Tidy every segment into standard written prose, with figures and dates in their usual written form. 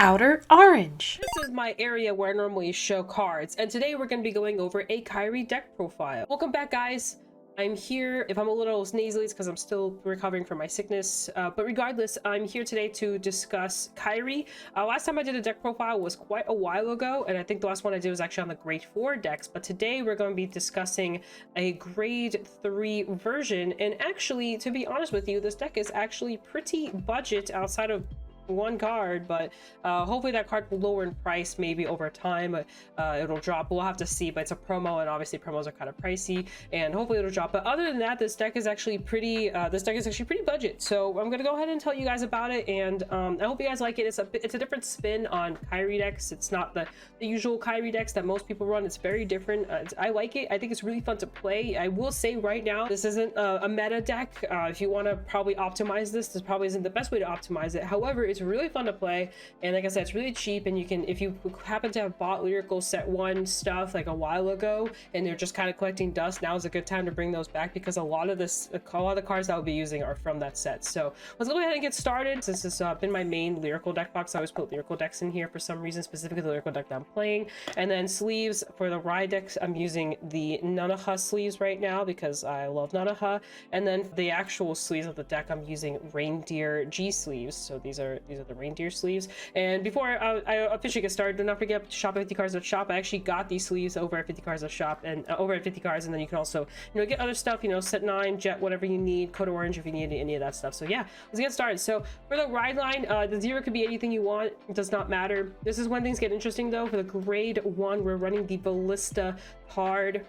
Outer Orange. This is my area where I normally show cards, and today we're going to be going over a Kairi deck profile. Welcome back, guys. I'm here. If I'm a little nasally, it's because I'm still recovering from my sickness. But regardless, I'm here today to discuss Kairi. Last time I did a deck profile was quite a while ago, and I think the last one I did was actually on the grade 4 decks. But today we're going to be discussing a grade 3 version. And actually, to be honest with you, this deck is actually pretty budget outside of one card, but hopefully that card will lower in price maybe over time. It'll drop, we'll have to see, but it's a promo, and obviously promos are kind of pricey, and hopefully it'll drop. But other than that, this deck is actually pretty budget, so I'm gonna go ahead and tell you guys about it, and I hope you guys like it. It's a different spin on Kairi decks. It's not the usual Kairi decks that most people run. It's very different. I like it. I think it's really fun to play. I will say right now, this isn't a meta deck. If you want to probably optimize this probably isn't the best way to optimize it. However, it's really fun to play, and like I said, it's really cheap, and you can, if you happen to have bought lyrical set 1 stuff like a while ago and they're just kind of collecting dust, now is a good time to bring those back, because a lot of the cards I'll be using are from that set. So let's go ahead and get started. Since this has been my main lyrical deck box, I always put lyrical decks in here for some reason, specifically the lyrical deck that I'm playing. And then sleeves for the Rye decks, I'm using the Nanaha sleeves right now because I love Nanaha. And then the actual sleeves of the deck, I'm using Reindeer G sleeves. So these are the Reindeer sleeves. And before I officially get started, do not forget to shop at 50 Cards Shop. I actually got these sleeves over at 50 Cards Shop, and over at 50 Cards, and then you can also, get other stuff, set 9, jet, whatever you need, OuterOrange if you need any of that stuff. So yeah, let's get started. So for the ride line, the 0 could be anything you want. It does not matter. This is when things get interesting though. For the grade 1, we're running the Ballista card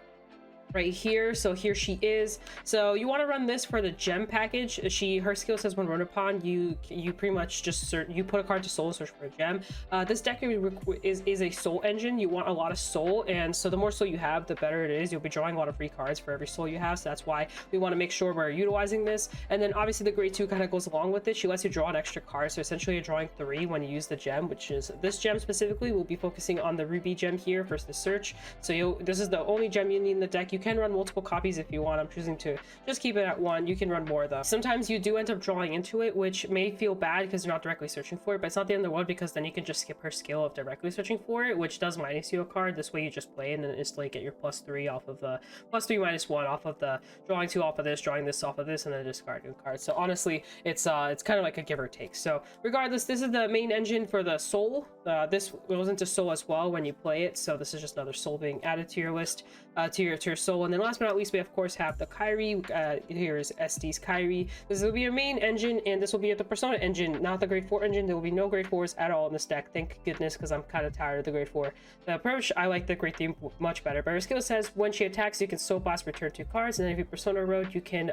right here. So here she is. So you want to run this for the gem package. Her skill says when run upon, you pretty much just you put a card to soul, search for a gem. This deck is a soul engine. You want a lot of soul, and so the more soul you have, the better it is. You'll be drawing a lot of free cards for every soul you have, so that's why we want to make sure we're utilizing this. And then obviously the grade 2 kind of goes along with it. She lets you draw an extra card, so essentially you're drawing 3 when you use the gem, which is this gem specifically. We'll be focusing on the ruby gem here for the search. So this is the only gem you need in the deck. You can run multiple copies if you want. I'm choosing to just keep it at 1. You can run more though. Sometimes you do end up drawing into it, which may feel bad because you're not directly searching for it, but it's not the end of the world, because then you can just skip her skill of directly searching for it, which does minus you a card. This way you just play and then instantly get your +3 off of the +3 -1 off of the drawing 2 off of this, drawing this off of this, and then discarding a card. So honestly, it's kind of like a give or take. So regardless, this is the main engine for the soul. This goes into soul as well when you play it, so this is just another soul being added to your list, to your soul. And then last but not least, we of course have the Kairi. Here is SD's Kairi. This will be your main engine, and this will be the Persona engine, not the grade 4 engine. There will be no grade 4s at all in this deck, thank goodness, because I'm kind of tired of the grade 4. The approach, I like the grade 3 much better, but her skill says when she attacks, you can soul blast, return 2 cards, and then if you Persona road, you can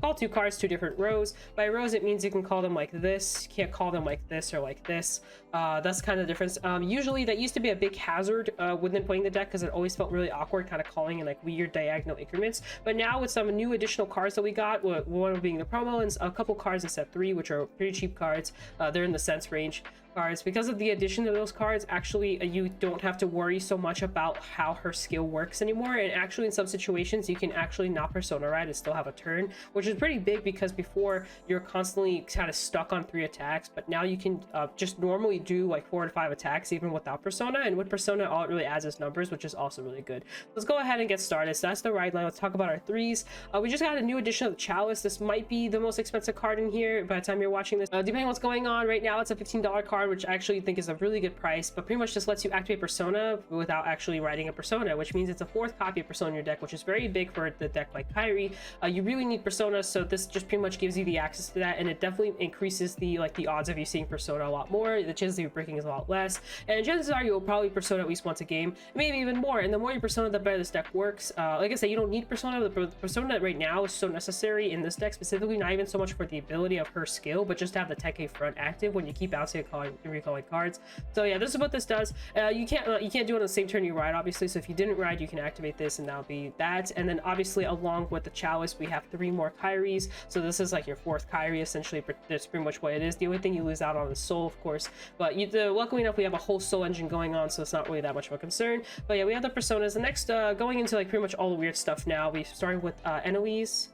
call 2 cards, 2 different rows. By rows, it means you can call them like this. You can't call them like this or like this. That's kind of the difference. Usually that used to be a big hazard within playing the deck, because it always felt really awkward kind of calling in like weird diagonal increments. But now with some new additional cards that we got, one being the promo and a couple cards in set 3, which are pretty cheap cards, they're in the cents range cards. Because of the addition of those cards, actually you don't have to worry so much about how her skill works anymore, and actually in some situations you can actually not Persona ride and still have a turn, which is pretty big, because before you're constantly kind of stuck on 3 attacks, but now you can just normally do like 4 to 5 attacks even without Persona, and with Persona all it really adds is numbers, which is also really good. Let's go ahead and get started. So that's the ride line. Let's talk about our 3s. We just got a new edition of the Chalice. This might be the most expensive card in here by the time you're watching this, depending on what's going on right now. It's a $15 card, which I actually think is a really good price, but pretty much just lets you activate Persona without actually writing a Persona, which means it's a 4th copy of Persona in your deck, which is very big for the deck like Kairi. You really need Persona, so this just pretty much gives you the access to that, and it definitely increases the odds of you seeing Persona a lot more. The chances of you breaking is a lot less, and chances are you'll probably Persona at least once a game, maybe even more. And the more you Persona, the better this deck works. Like I said, you don't need Persona. The Persona right now is so necessary in this deck specifically, not even so much for the ability of her skill, but just to have the Tech A front active when you keep bouncing and recalling cards. So yeah, this is what this does. You can't do it on the same turn you ride, obviously, so if you didn't ride, you can activate this, and that'll be that. And then obviously along with the Chalice, we have 3 more Kairis, so this is like your 4th Kairi essentially. That's pretty much what it is. The only thing you lose out on is soul, of course, but luckily enough we have a whole soul engine going on, so it's not really that much of a concern. But yeah, we have the Personas. The next going into like pretty much all the weird stuff now, we started with Eloise.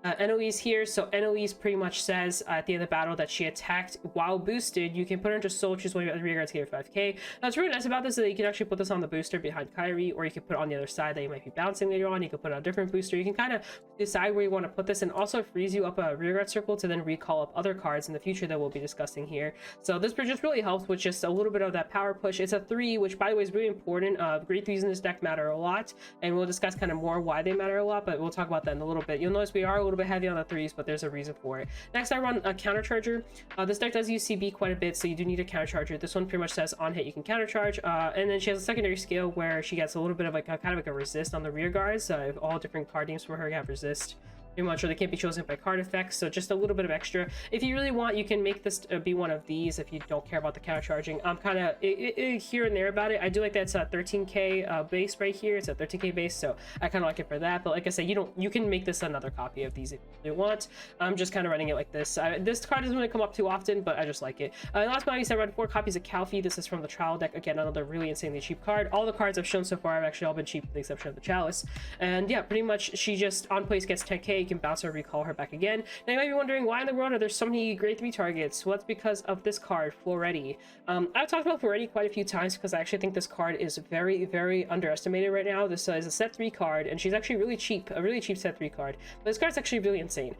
NOEs here. So NOEs pretty much says at the end of the battle that she attacked while boosted. You can put her into soul, choose one of the rear guards, get her 5k. Now what's really nice about this is that you can actually put this on the booster behind Kairi, or you can put it on the other side that you might be bouncing later on. You can put it on a different booster. You can kind of decide where you want to put this, and also frees you up a rear guard circle to then recall up other cards in the future that we'll be discussing here. So this just really helps with just a little bit of that power push. It's a 3, which by the way is really important. Grade 3s in this deck matter a lot, and we'll discuss kind of more why they matter a lot, but we'll talk about that in a little bit. You'll notice we are a little bit heavy on the 3s, but there's a reason for it. Next, I run a countercharger. This deck does use CB quite a bit, so you do need a countercharger. This one pretty much says on hit you can countercharge, and then she has a secondary skill where she gets a little bit of like kind of like a resist on the rear guards. All different card names for her have resist pretty much, or they can't be chosen by card effects, so just a little bit of extra. If you really want, you can make this be one of these if you don't care about the counter charging. I'm kind of here and there about it. I do like that it's a 13k base right here. It's a 13k base, so I kind of like it for that. But like I said, you can make this another copy of these if you really want. I'm just kind of running it like this. This card doesn't really come up too often, but I just like it. Last but not least, I read 4 copies of Calfee. This is from the trial deck. Again, another really insanely cheap card. All the cards I've shown so far have actually all been cheap with the exception of the Chalice. And yeah, pretty much she just on place gets 10k. You can bounce her, recall her back again. Now you might be wondering, why in the world are there so many grade 3 targets? Well, that's because of this card, Floretti. I've talked about Floretti quite a few times because I actually think this card is very, very underestimated right now. This is a set 3 card, and she's actually really cheap, a really cheap set 3 card. But this card's actually really insane.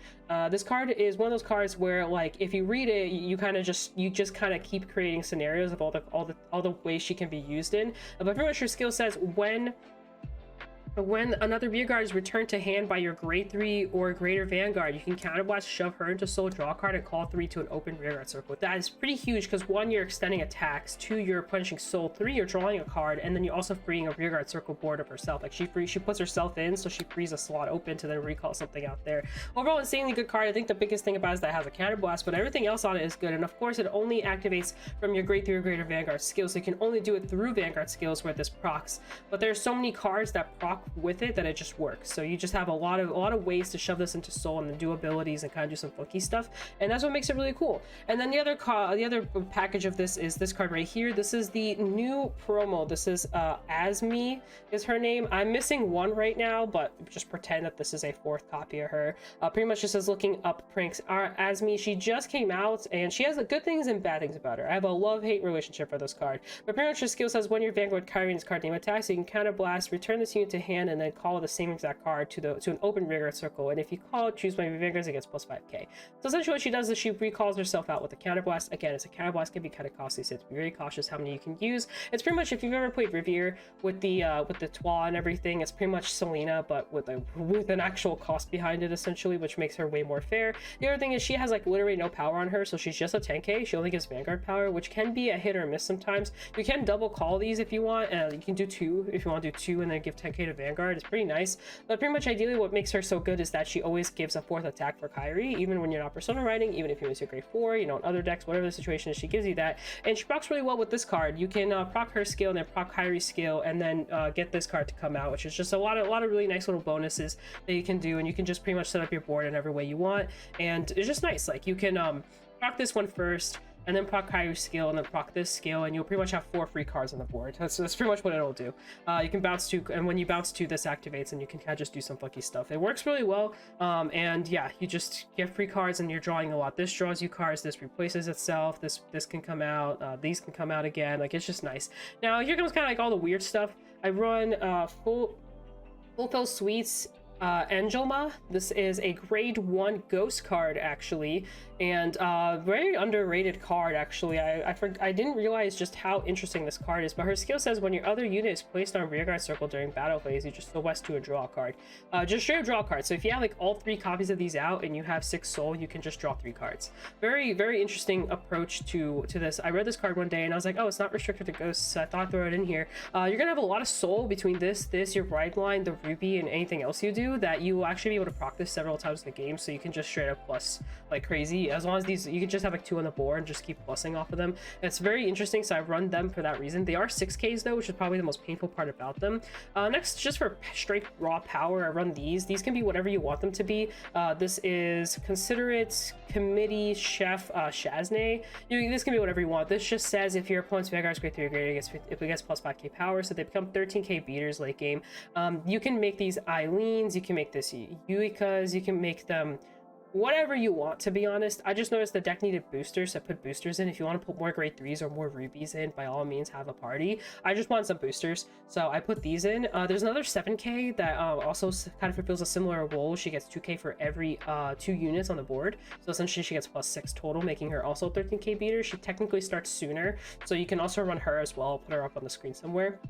This card is one of those cards where, like, if you read it, you just kind of keep creating scenarios of all the ways she can be used in. But pretty much her skill says when another rear guard is returned to hand by your grade 3 or greater vanguard, you can counterblast, shove her into soul, draw a card, and call 3 to an open rear guard circle. That is pretty huge because 1, you're extending attacks, 2, you're punishing soul, 3, you're drawing a card, and then you're also freeing a rear guard circle board of herself. Like she puts herself in, so she frees a slot open to then recall something out there. Overall, insanely good card. I think the biggest thing about it is that it has a counterblast, but everything else on it is good. And of course, it only activates from your grade 3 or greater vanguard skills, so you can only do it through vanguard skills where this procs. But there's so many cards that proc with it that it just works. So you just have a lot of ways to shove this into soul and then do abilities and kind of do some funky stuff, and that's what makes it really cool. And then the other package of this is this card right here. This is the new promo. This is Asmi is her name. I'm missing 1 right now, but just pretend that this is a 4th copy of her. Pretty much just says looking up pranks are Asmi. She just came out and she has good things and bad things about her. I have a love-hate relationship for this card, but pretty much her skill says when your Vanguard Kairi and its card name attacks, you can counter blast, return this unit to hand, and then call the same exact card to an open rear guard circle, and if you call it, choose one of your vanguards, it gets plus 5k. So essentially what she does is she recalls herself out with a counterblast. Again, it's a counterblast, can be kind of costly, so it's be very cautious how many you can use. It's pretty much, if you've ever played Riviere with the Twa and everything, it's pretty much Selena but with an actual cost behind it essentially, which makes her way more fair. The other thing is she has like literally no power on her, so she's just a 10k. She only gives vanguard power, which can be a hit or miss sometimes. You can double call these if you want, and you can do 2 if you want to do 2 and then give 10k to vanguard. It's pretty nice. But pretty much ideally what makes her so good is that she always gives a 4th attack for Kairi, even when you're not persona riding, even if you miss your grade 4, you know, in other decks, whatever the situation is, she gives you that. And she procs really well with this card. You can proc her skill and then proc Kairi's skill and then get this card to come out, which is just a lot of really nice little bonuses that you can do, and you can just pretty much set up your board in every way you want, and it's just nice. Like you can proc this one first, and then proc Kairi's skill, and then proc this skill, and you'll pretty much have 4 free cards on the board. That's pretty much what it'll do. You can bounce 2, and when you bounce 2, this activates, and you can kind of just do some funky stuff. It works really well, and yeah, you just get free cards, and you're drawing a lot. This draws you cards, this replaces itself, this can come out, these can come out again. Like, it's just nice. Now, here comes kind of like all the weird stuff. I run Fulfill Suites Angelma. This is a grade 1 ghost card actually, and very underrated card actually. I didn't realize just how interesting this card is, but her skill says when your other unit is placed on rearguard circle during battle phase, you just fill West to a draw card. Just straight up draw card. So if you have like all 3 copies of these out and you have 6 soul, you can just draw 3 cards. Very, very interesting approach to this. I read this card one day and I was like, oh, it's not restricted to ghosts, so I thought I'd throw it in here. You're gonna have a lot of soul between this, your Bride Line, the Ruby, and anything else you do, that you will actually be able to proc this several times in the game, so you can just straight up plus like crazy. As long as these, you can just have like 2 on the board and just keep plussing off of them. It's very interesting, so I run them for that reason. They are 6Ks though, which is probably the most painful part about them. Next, just for straight raw power, I run these. These can be whatever you want them to be. This is Considerate Committee Chef Shazne. This can be whatever you want. This just says if your opponent's Vanguard is grade 3 or greater, it gets plus 5k power, so they become 13k beaters late game. You can make these Eileen's, you can make this Yuikas, you can make them whatever you want, to be honest. I just noticed the deck needed boosters, so I put boosters in. If you want to put more grade 3s or more rubies in, by all means have a party. I just want some boosters, so I put these in. There's another 7k that also kind of fulfills a similar role. She gets 2k for every 2 units on the board, so essentially she gets +6 total, making her also 13k beater. She technically starts sooner, so you can also run her as well. I'll put her up on the screen somewhere.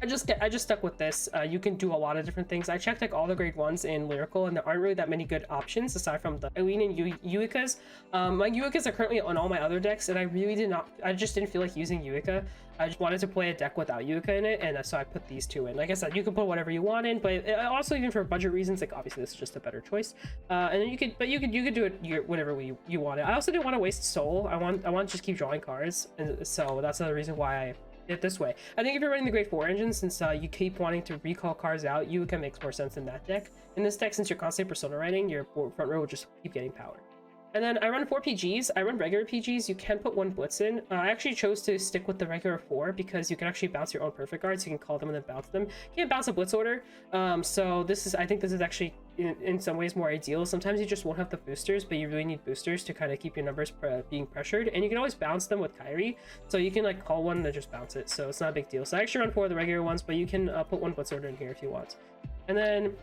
I just stuck with this. You can do a lot of different things. I checked like all the grade 1s in Lyrical, and there aren't really that many good options aside from the Eileen and Yuikas. My Yuikas are currently on all my other decks, and I just didn't feel like using Yuika. I just wanted to play a deck without Yuika in it, and so I put these 2 in. Like I said, you can put whatever you want in, but also even for budget reasons, like obviously this is just a better choice. And then you could do it whatever you want it. I also didn't want to waste soul. I want to just keep drawing cards, and so that's another reason why I it this way. I think if you're running the grade 4 engine, since you keep wanting to recall cards out, Yuika makes more sense in that deck. In this deck, since you're constantly persona writing, your front row will just keep getting power. And then I run 4 PGs. I run regular PGs. You can put 1 Blitz in. I actually chose to stick with the regular 4 because you can actually bounce your own perfect guards. So you can call them and then bounce them. You can't bounce a Blitz order. So I think this is actually in some ways more ideal. Sometimes you just won't have the boosters, but you really need boosters to kind of keep your numbers being pressured. And you can always bounce them with Kairi. So you can like call one and just bounce it. So it's not a big deal. So I actually run 4 of the regular ones, but you can put 1 Blitz order in here if you want. And then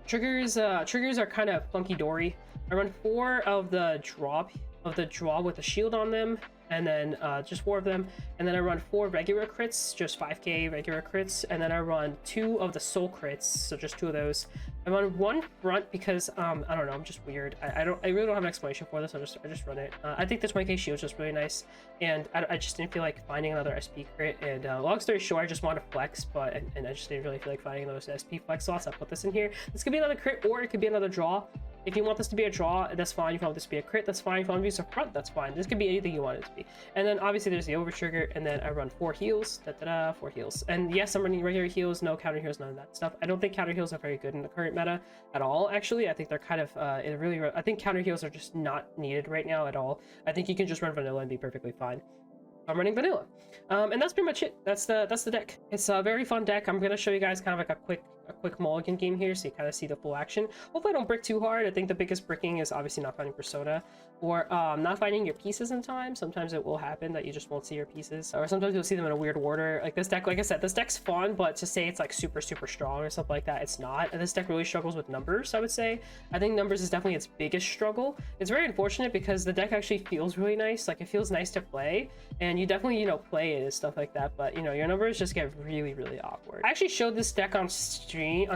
triggers are kind of funky dory. I run 4 of the draw with a shield on them, and then just 4 of them, and then I run 4 regular crits, just 5k regular crits, and then I run 2 of the soul crits, so just 2 of those. I run 1 front because I don't know, I'm just weird. I really don't have an explanation for this. I just run it. I think the 20k shield is just really nice, and I just didn't feel like finding another SP crit. And long story short, I just want to flex, and I just didn't really feel like finding those SP flex slots. I put this in here. This could be another crit, or it could be another draw. If you want this to be a draw, that's fine. If you want this to be a crit, that's fine. If you want to use a front, that's fine. This could be anything you want it to be. And then obviously there's the over trigger, and then I run 4 heals. 4 heals. And yes, I'm running regular heals, no counter heals, none of that stuff. I don't think counter heals are very good in the current meta at all. Actually, I think they're kind of I think counter heals are just not needed right now at all. I think you can just run vanilla and be perfectly fine. I'm running vanilla, and that's pretty much it. That's the deck. It's a very fun deck. I'm gonna show you guys kind of like a quick mulligan game here, so you kind of see the full action. Hopefully I don't brick too hard. I think the biggest bricking is obviously not finding persona, or not finding your pieces in time. Sometimes it will happen that you just won't see your pieces, or sometimes you'll see them in a weird order. Like this deck, like I said, this deck's fun, but to say it's like super strong or something like that, it's not. And this deck really struggles with numbers, I would say. I think numbers is definitely its biggest struggle. It's very unfortunate because the deck actually feels really nice. Like it feels nice to play, and you definitely, you know, play it and stuff like that, but you know, your numbers just get really awkward. I actually showed this deck on stream,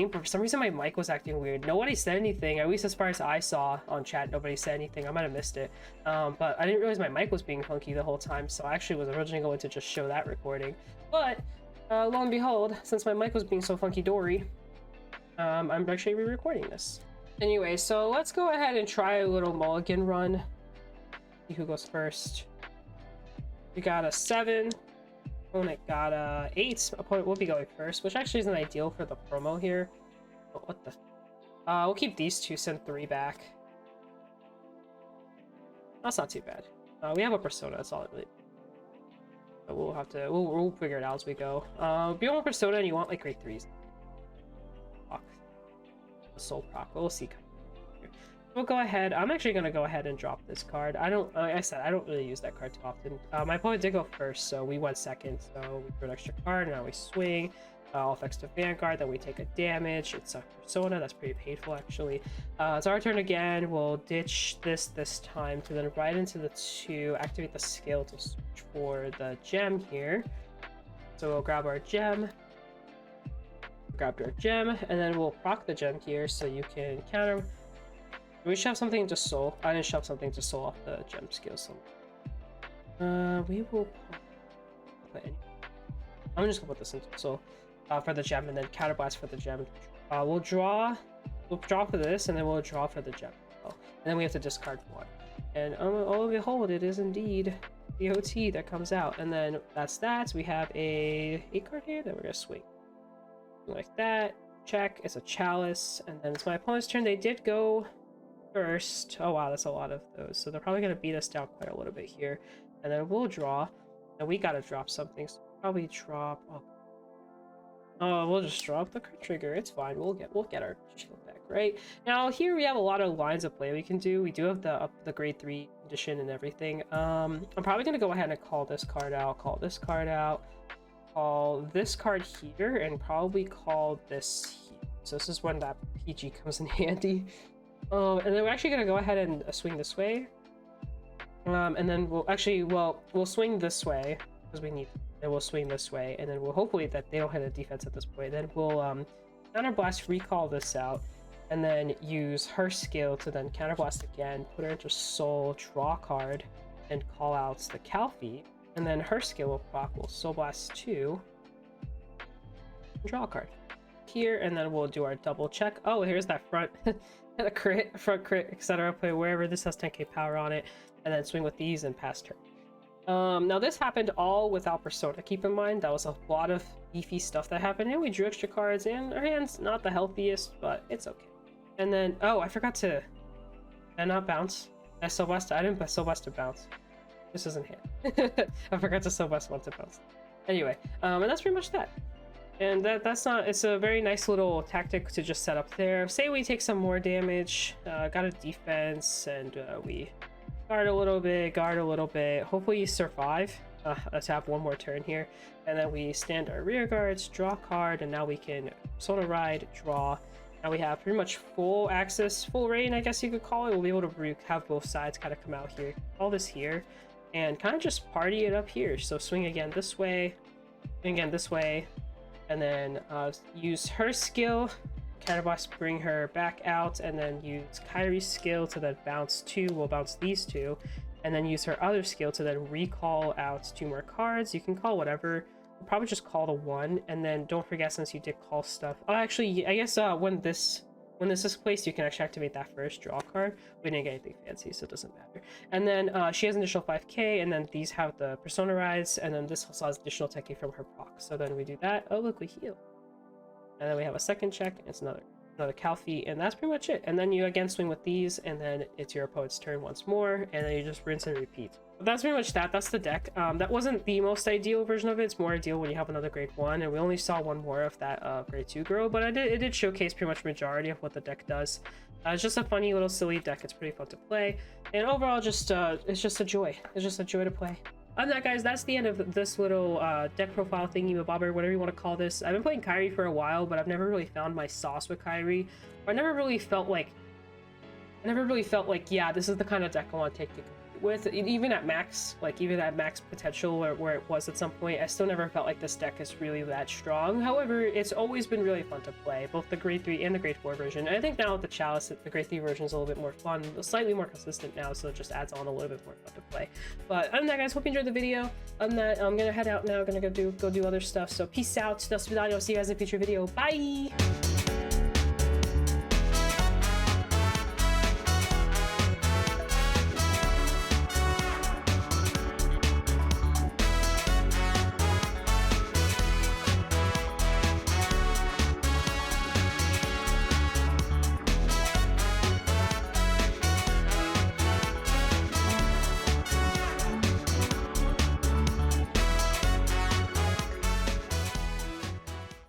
but for some reason my mic was acting weird. Nobody said anything, at least as far as I saw on chat. Nobody said anything. I might have missed it, but I didn't realize my mic was being funky the whole time, so I actually was originally going to just show that recording, but lo and behold, since my mic was being so funky dory, I'm actually re-recording this. Anyway, so let's go ahead and try a little mulligan run. See who goes first. We got a 7. Opponent got a 8. Opponent will be going first, which actually isn't ideal for the promo here. Oh, what the? We'll keep these 2, send 3 back. That's not too bad. We have a persona, that's all it really. But we'll have to, we'll figure it out as we go. If you want a persona and you want like grade 3s. Proc. Soul proc, we'll see. We'll go ahead. I'm actually going to go ahead and drop this card. Like I said, I don't really use that card too often. My opponent did go first, so we went second. So we drew an extra card, now we swing. All effects to Vanguard, then we take a damage. It's a persona, that's pretty painful actually. It's our turn again. We'll ditch this time to then right into the 2, activate the skill to search for the gem here. So we'll grab our gem. Grabbed our gem, and then we'll proc the gem here so you can counter. We shove something into soul. I didn't shove something to soul off the gem skill. So we will put I'm just gonna put this into soul for the gem, and then counterblast for the gem. We'll draw for this, and then we'll draw for the gem. And then we have to discard 1. And oh behold, it is indeed the OT that comes out. And then that's that. We have a 8 card here. Then we're gonna swing like that. Check. It's a chalice, and then it's my opponent's turn. They did go first. Oh wow, that's a lot of those, so they're probably going to beat us down quite a little bit here, and then we'll draw, and we got to drop something, so probably drop Oh, we'll just drop the trigger. It's fine. We'll get our shield back, right? Now here we have a lot of lines of play we can do. We do have the grade 3 condition and everything. I'm probably gonna go ahead and call this card out, call this card out, call this card here, and probably call this here. So this is when that PG comes in handy. And then we're actually gonna go ahead and swing this way. And then we'll swing this way because we need. Then we'll swing this way, and then we'll hopefully that they don't hit a defense at this point. Then we'll counterblast, recall this out, and then use her skill to then counterblast again, put her into soul, draw a card, and call out the Calfee. And then her skill will proc, will soul blast 2, draw a card here, and then we'll do our double check. Oh, here's that front a crit, front crit, etc. Play wherever this has 10k power on it, and then swing with these and pass turn. Now this happened all without Persona. Keep in mind that was a lot of beefy stuff that happened, and we drew extra cards, and our hand's not the healthiest, but it's okay. And then, oh, I forgot to not bounce. I didn't soul blast to bounce. This isn't hand. I forgot to soul blast one to bounce. Anyway, and that's pretty much that. And that's not. It's a very nice little tactic to just set up there. Say we take some more damage, got a defense, and we guard a little bit. Hopefully you survive. Let's have one more turn here, and then we stand our rear guards, draw a card, and now we can Persona Ride, draw. Now we have pretty much full access, full reign, I guess you could call it. We'll be able to have both sides kind of come out here, all this here, and kind of just party it up here. So swing again this way, swing again this way, and then use her skill, counterblast, bring her back out, and then use Kairi's skill to then bounce 2. We'll bounce these 2, and then use her other skill to then recall out 2 more cards. You can call whatever. We'll probably just call the 1, and then don't forget, since you did call stuff. Oh, actually, I guess when this is placed, you can actually activate that first draw card. We didn't get anything fancy, so it doesn't matter. And then she has an additional 5k, and then these have the Persona Rides, and then this also has additional 10k from her proc. So then we do that. Oh, look, we heal. And then we have a second check. It's another Calfee, and that's pretty much it. And then you again swing with these, and then it's your opponent's turn once more, and then you just rinse and repeat. But that's pretty much that. That's the deck. That wasn't the most ideal version of it. It's more ideal when you have another grade 1, and we only saw one more of that grade 2 girl, but it did showcase pretty much majority of what the deck does. It's just a funny little silly deck. It's pretty fun to play, and overall, it's just a joy. It's just a joy to play. Other than that, guys, that's the end of this little deck profile thingy, bobber, whatever you want to call this. I've been playing Kairi for a while, but I've never really found my sauce with Kairi. I never really felt like, yeah, this is the kind of deck I want to take to compete with. Even at max, potential where it was at some point, I still never felt like this deck is really that strong. However, it's always been really fun to play, both the grade 3 and the grade 4 version. And I think now with the Chalice, the grade 3 version is a little bit more fun, slightly more consistent now, so it just adds on a little bit more fun to play. But other than that, guys, hope you enjoyed the video. Other than that, I'm gonna head out now, gonna go do other stuff. So peace out. I'll see you guys in a future video. Bye!